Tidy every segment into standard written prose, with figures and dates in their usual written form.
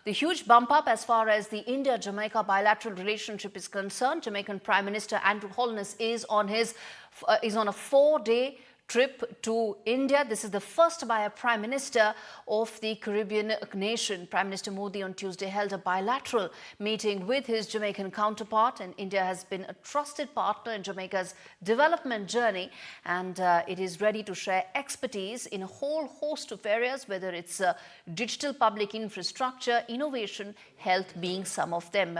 the huge bump up as far as the India-Jamaica bilateral relationship is concerned. Jamaican Prime Minister Andrew Holness is on a 4-day trip to India. This is the first by a Prime Minister of the Caribbean nation. Prime Minister Modi on Tuesday held a bilateral meeting with his Jamaican counterpart, and India has been a trusted partner in Jamaica's development journey, and it is ready to share expertise in a whole host of areas, whether it's digital public infrastructure, innovation, health being some of them.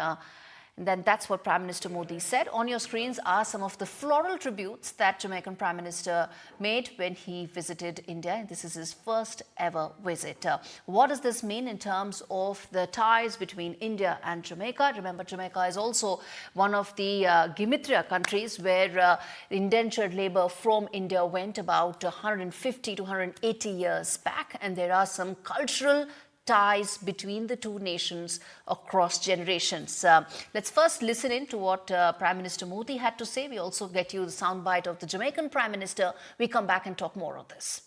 And then that's what Prime Minister Modi said. On your screens are some of the floral tributes that Jamaican Prime Minister made when he visited India. This is his first ever visit. What does this mean in terms of the ties between India and Jamaica? Remember, Jamaica is also one of the Gimitria countries where indentured labor from India went about 150 to 180 years back. And there are some cultural ties between the two nations across generations. Let's first listen in to what Prime Minister Modi had to say. We also get you the soundbite of the Jamaican Prime Minister. We come back and talk more on this.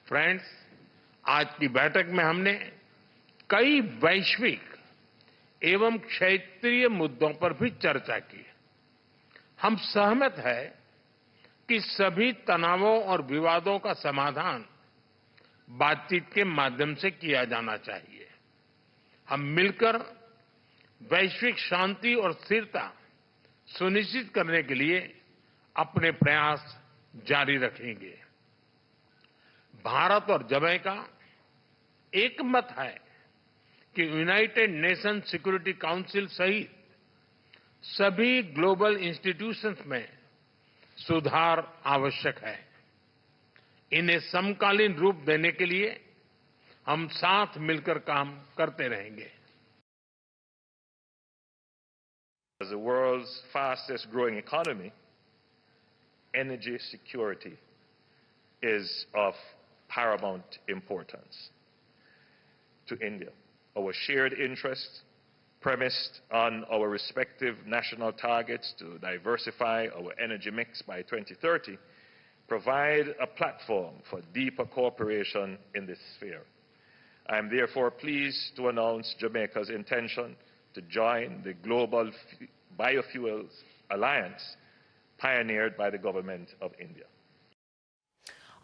Friends, आज की बैठक में हमने कई वैश्विक एवं क्षेत्रीय मुद्दों पर भी चर्चा की। हम सहमत हैं कि सभी तनावों और विवादों का समाधान बातचीत के माध्यम से किया जाना चाहिए। हम मिलकर वैश्विक शांति और स्थिरता सुनिश्चित करने के लिए अपने प्रयास जारी रखेंगे। भारत और जमैका एकमत है कि यूनाइटेड नेशन सिक्योरिटी काउंसिल सहित सभी ग्लोबल इंस्टीट्यूशंस में सुधार आवश्यक है। इन्हें समकालीन रूप देने के लिए हम साथ मिलकर काम करते रहेंगे। As the world's fastest growing economy, energy security is of paramount importance to India. Our shared interests, premised on our respective national targets to diversify our energy mix by 2030, provide a platform for deeper cooperation in this sphere. I am therefore pleased to announce Jamaica's intention to join the Global Biofuels Alliance pioneered by the government of India.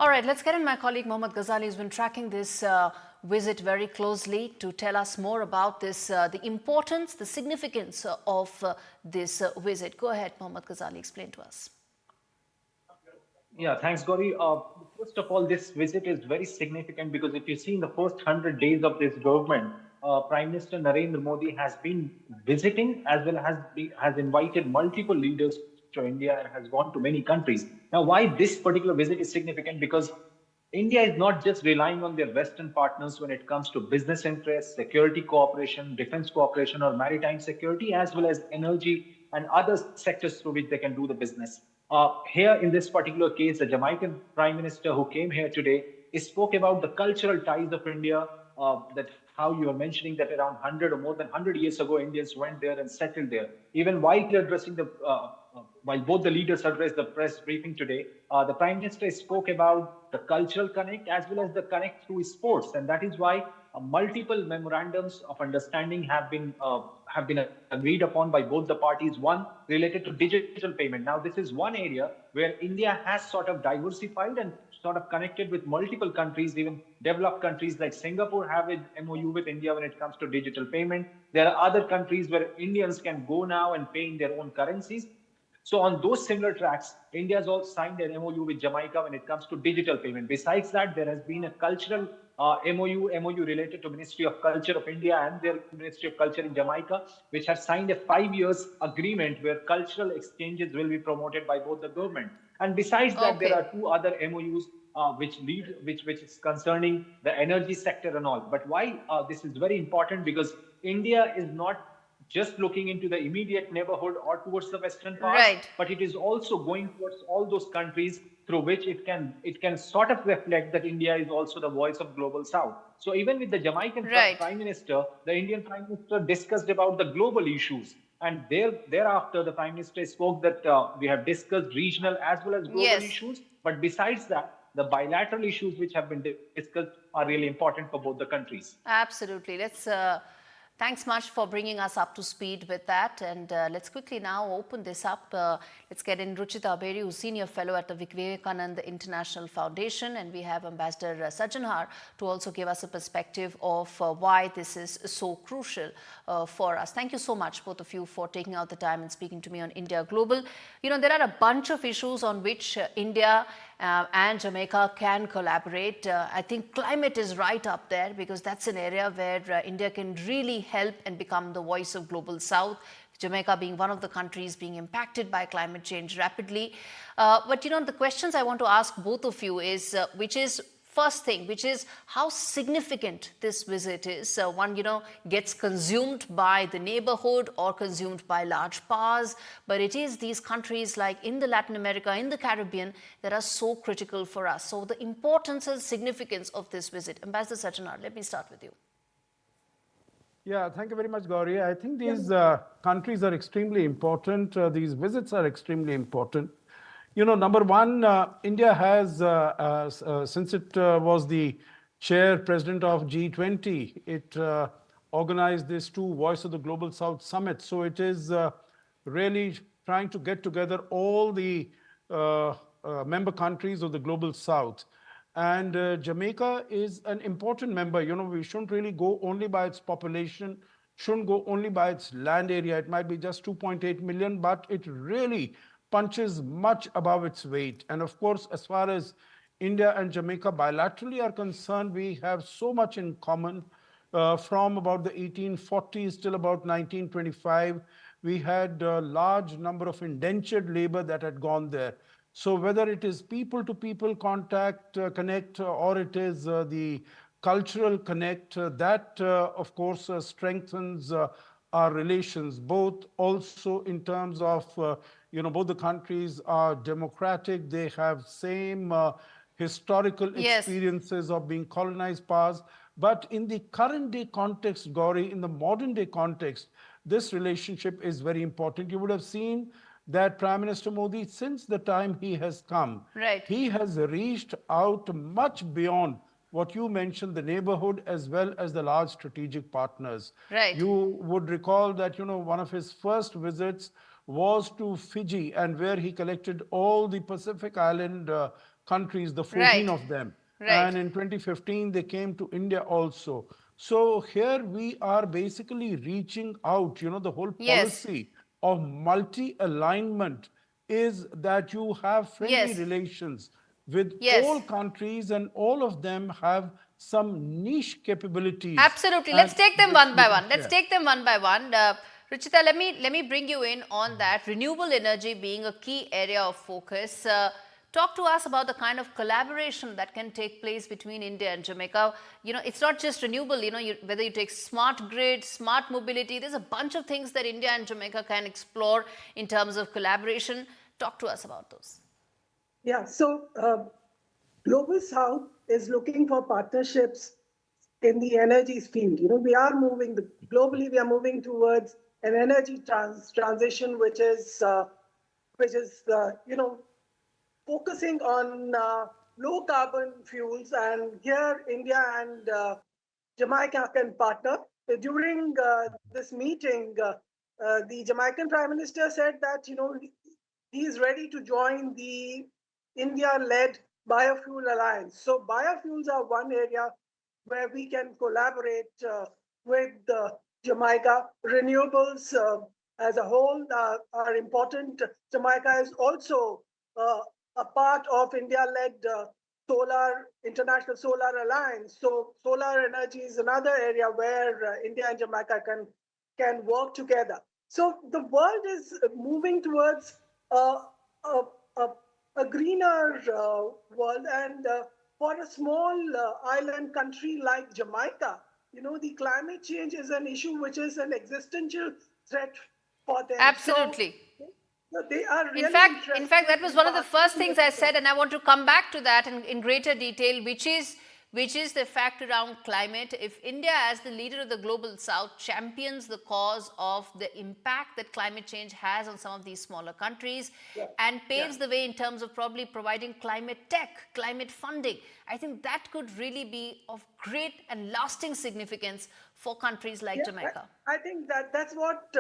All right, let's get in my colleague Mohammad Ghazali, who's been tracking this visit very closely to tell us more about this, the importance, the significance of this visit. Go ahead, Mohammad Ghazali, explain to us. Yeah, thanks, Gaurie. First of all, this visit is very significant because if you see in the first 100 days of this government, Prime Minister Narendra Modi has been visiting as well as has invited multiple leaders to India and has gone to many countries. Now, why this particular visit is significant? Because India is not just relying on their Western partners when it comes to business interests, security cooperation, defense cooperation, or maritime security, as well as energy and other sectors through which they can do the business. Here in this particular case, the Jamaican Prime Minister who came here today spoke about the cultural ties of India, that how you are mentioning that around 100 or more than 100 years ago, Indians went there and settled there. Even while addressing while both the leaders addressed the press briefing today, the Prime Minister spoke about the cultural connect as well as the connect through sports. And that is why multiple memorandums of understanding have been agreed upon by both the parties. One related to digital payment. Now, this is one area where India has sort of diversified and sort of connected with multiple countries, even developed countries like Singapore have an MOU with India when it comes to digital payment. There are other countries where Indians can go now and pay in their own currencies. So on those similar tracks, India has also signed an MOU with Jamaica when it comes to digital payment. Besides that, there has been a cultural MOU related to Ministry of Culture of India and their Ministry of Culture in Jamaica, which have signed a 5-year agreement where cultural exchanges will be promoted by both the government. And besides that, there are 2 other MOUs which is concerning the energy sector and all. But why this is very important? Because India is not just looking into the immediate neighborhood or towards the western part, but it is also going towards all those countries through which it can sort of reflect that India is also the voice of global south. So even with the Jamaican Prime Minister, the Indian Prime Minister discussed about the global issues. And thereafter, the Prime Minister spoke that we have discussed regional as well as global issues. But besides that, the bilateral issues which have been discussed are really important for both the countries. Absolutely. Thanks much for bringing us up to speed with that. And let's quickly now open this up. Let's get in Ruchita Beri, who's Senior Fellow at the Vivekananda International Foundation. And we have Ambassador Sajjanhar to also give us a perspective of why this is so crucial for us. Thank you so much, both of you, for taking out the time and speaking to me on India Global. You know, there are a bunch of issues on which India and Jamaica can collaborate. I think climate is right up there because that's an area where India can really help and become the voice of Global South. Jamaica being one of the countries being impacted by climate change rapidly. But you know, the questions I want to ask both of you is, first thing, which is how significant this visit is. One, you know, gets consumed by the neighborhood or consumed by large powers, but it is these countries like in the Latin America, in the Caribbean, that are so critical for us. So the importance and significance of this visit. Ambassador Sajjanhar, let me start with you. Yeah, thank you very much, Gaurie. I think these countries are extremely important. These visits are extremely important. You know, number one, India has, since it was the chair president of G20, it organized this two Voice of the Global South Summit. So it is really trying to get together all the member countries of the Global South. And Jamaica is an important member. You know, we shouldn't really go only by its population, shouldn't go only by its land area. It might be just 2.8 million, but it really punches much above its weight. And of course, as far as India and Jamaica bilaterally are concerned, we have so much in common. From about the 1840s till about 1925, we had a large number of indentured labor that had gone there. So whether it is people-to-people contact, connect, or it is the cultural connect, that of course strengthens our relations, both also in terms of, you know, both the countries are democratic, they have same historical experiences of being colonized powers. But in the current day context, Gaurie, in the modern day context, this relationship is very important. You would have seen that Prime Minister Modi, since the time he has come, he has reached out much beyond what you mentioned, the neighborhood as well as the large strategic partners. You would recall that, you know, one of his first visits was to Fiji, and where he collected all the Pacific Island countries, the 14 of them. And in 2015, they came to India also. So here we are basically reaching out, you know, the whole policy of multi-alignment is that you have friendly relations with all countries, and all of them have some niche capabilities. Absolutely. Let's take them one by one. Take them one by one. Ruchita, let me bring you in on that. Renewable energy being a key area of focus. Talk to us about the kind of collaboration that can take place between India and Jamaica. You know, it's not just renewable, you know, whether you take smart grid, smart mobility, there's a bunch of things that India and Jamaica can explore in terms of collaboration. Talk to us about those. Yeah, so Global South is looking for partnerships in the energy field. You know, we are moving, globally we are moving towards an energy transition, which is you know, focusing on low carbon fuels, and here India and Jamaica can partner. During this meeting, the Jamaican Prime Minister said that, you know, he is ready to join the India-led biofuel alliance. So biofuels are one area where we can collaborate with Jamaica. Renewables as a whole are important. Jamaica is also a part of India-led International Solar Alliance. So solar energy is another area where India and Jamaica can work together. So the world is moving towards a greener world, and for a small island country like Jamaica, you know, the climate change is an issue which is an existential threat for them. Absolutely. So they are really in fact, that was one of the first things I said, and I want to come back to that in greater detail, which is which is the fact around climate. If India, as the leader of the global south, champions the cause of the impact that climate change has on some of these smaller countries and paves the way in terms of probably providing climate tech, climate funding, I think that could really be of great and lasting significance for countries like Jamaica. I think that's what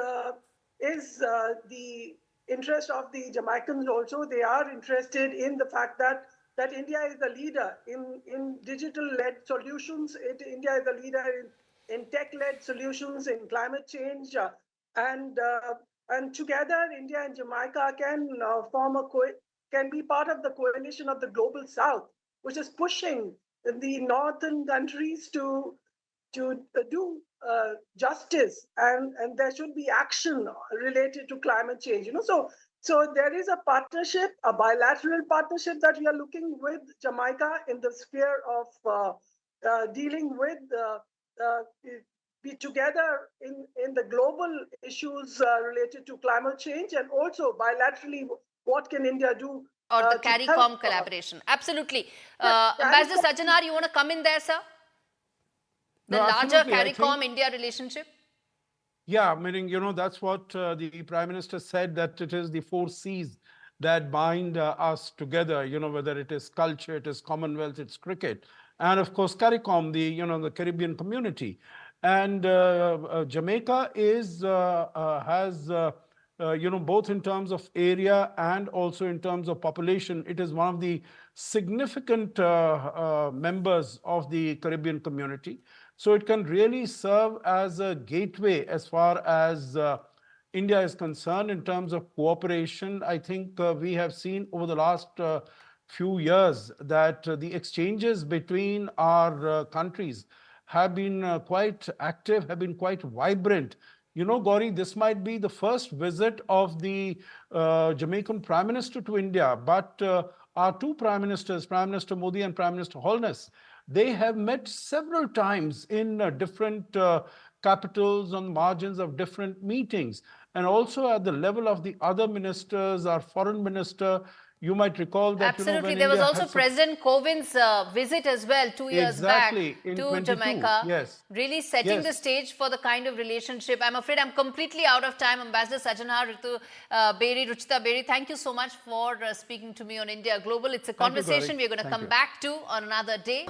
is the interest of the Jamaicans also. They are interested in the fact that India is the leader in digital-led solutions. India is the leader in tech-led solutions, in climate change. And together, India and Jamaica can can be part of the coalition of the global south, which is pushing the northern countries to do justice, and there should be action related to climate change. So there is a partnership, a bilateral partnership that we are looking with Jamaica in the sphere of dealing with be together in the global issues related to climate change, and also bilaterally, what can India do? Or the CARICOM collaboration. Absolutely. Ambassador Sajjanhar, you want to come in there, sir? The larger CARICOM India relationship? Yeah, meaning, that's what the Prime Minister said, that it is the 4 C's that bind us together, whether it is culture, it is Commonwealth, it's cricket. And of course, CARICOM, the Caribbean community. And Jamaica has both in terms of area and also in terms of population, it is one of the significant members of the Caribbean community. So it can really serve as a gateway as far as India is concerned in terms of cooperation. I think we have seen over the last few years that the exchanges between our countries have been quite active, have been quite vibrant. Gaurie, this might be the first visit of the Jamaican Prime Minister to India, but our 2 Prime Ministers, Prime Minister Modi and Prime Minister Holness, they have met several times in different capitals on margins of different meetings, and also at the level of the other ministers, our foreign minister. You might recall that absolutely there was also President Covin's visit as well 2 years back to Jamaica, really setting the stage for the kind of relationship. I'm afraid I'm completely out of time. Ambassador Sajjanhar, Ruchita Beri, thank you so much for speaking to me on India Global. It's a conversation we're going to come back to on another day.